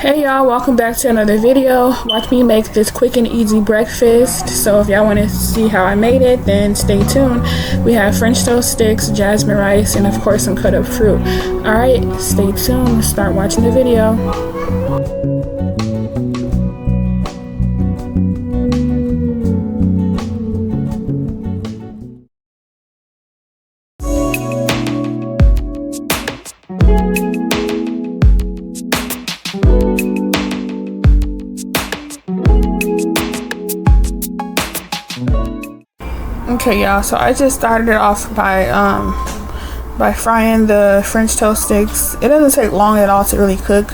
Hey y'all, welcome back to another video. Watch me make this quick and easy breakfast. So if y'all want to see how I made it, then stay tuned. We have French toast sticks, jasmine rice, and of course some cut up fruit. Alright, stay tuned. Start watching the video. Okay y'all, so I just started it off by frying the French toast sticks. It doesn't take long at all to really cook,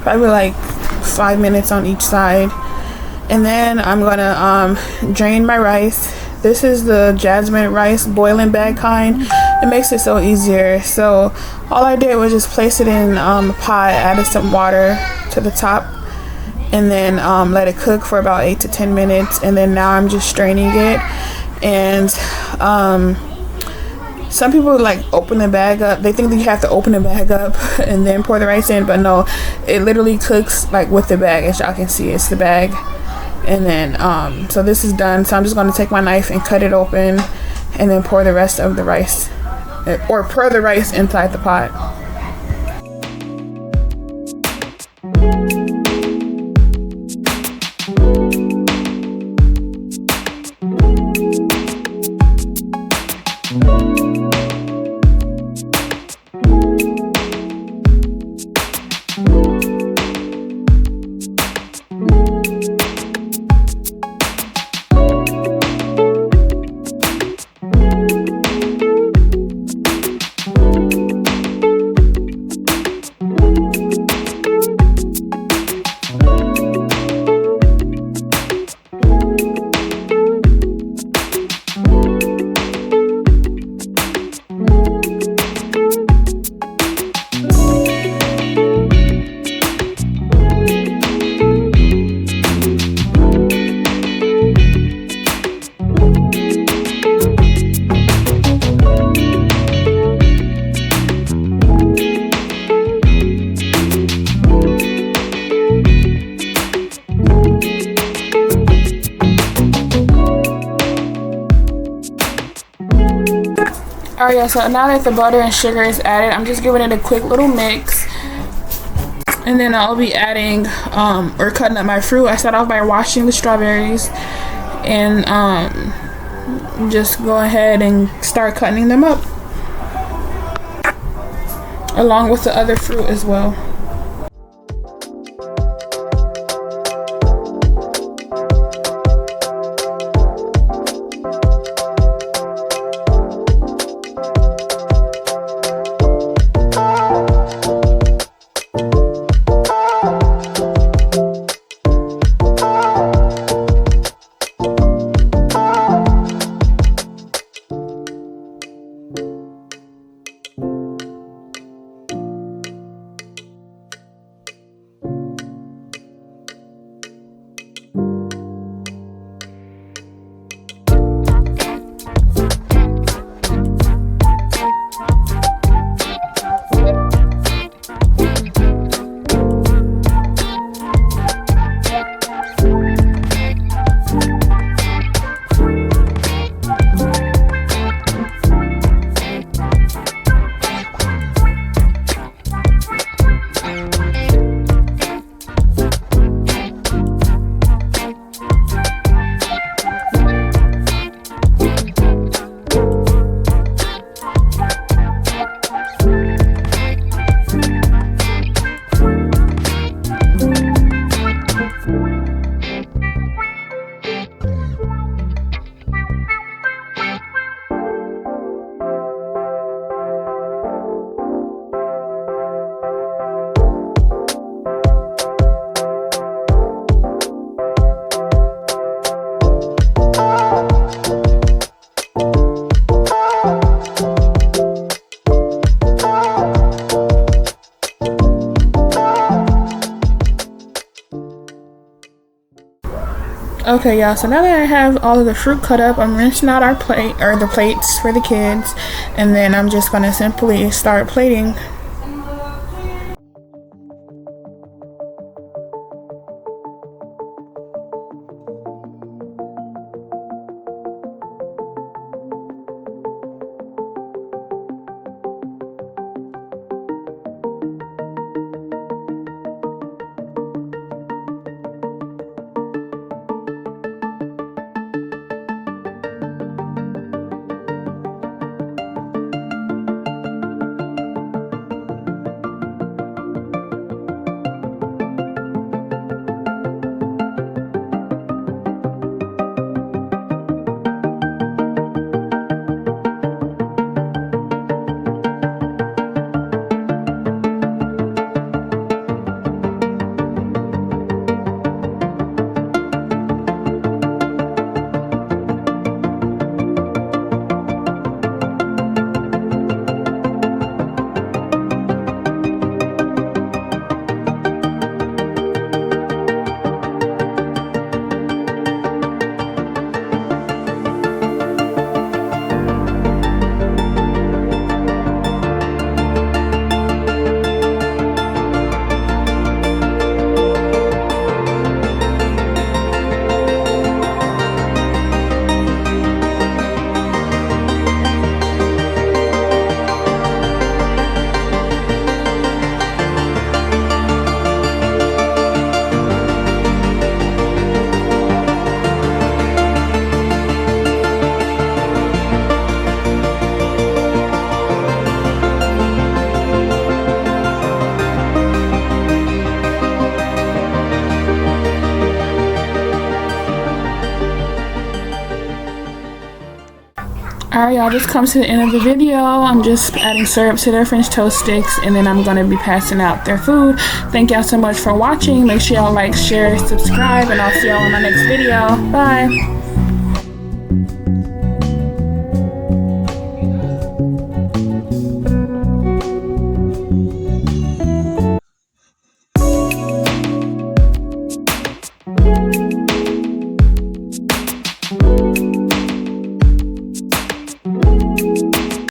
probably like 5 minutes on each side. And then I'm gonna drain my rice. This is the jasmine rice boiling bag kind. It makes it so easier. So all I did was just place it in a pot, added some water to the top, and then let it cook for about 8 to 10 minutes. And then now I'm just straining it. And some people like open the bag up. They think that you have to open the bag up and then pour the rice in, but no, it literally cooks like with the bag. As y'all can see, it's the bag. And then so this is done, so I'm just going to take my knife and cut it open and then pour the rest of the rice, or pour the rice inside the pot. Alright, yeah, so now that the butter and sugar is added, I'm just giving it a quick little mix. And then I'll be adding or cutting up my fruit. I start off by washing the strawberries and just go ahead and start cutting them up along with the other fruit as well. Okay y'all, so now that I have all of the fruit cut up, I'm rinsing out our plate, or the plates for the kids, and then I'm just gonna simply start plating. Alright, y'all, this comes to the end of the video. I'm just adding syrup to their French toast sticks, and then I'm gonna be passing out their food. Thank y'all so much for watching. Make sure y'all like, share, subscribe, and I'll see y'all in my next video. Bye.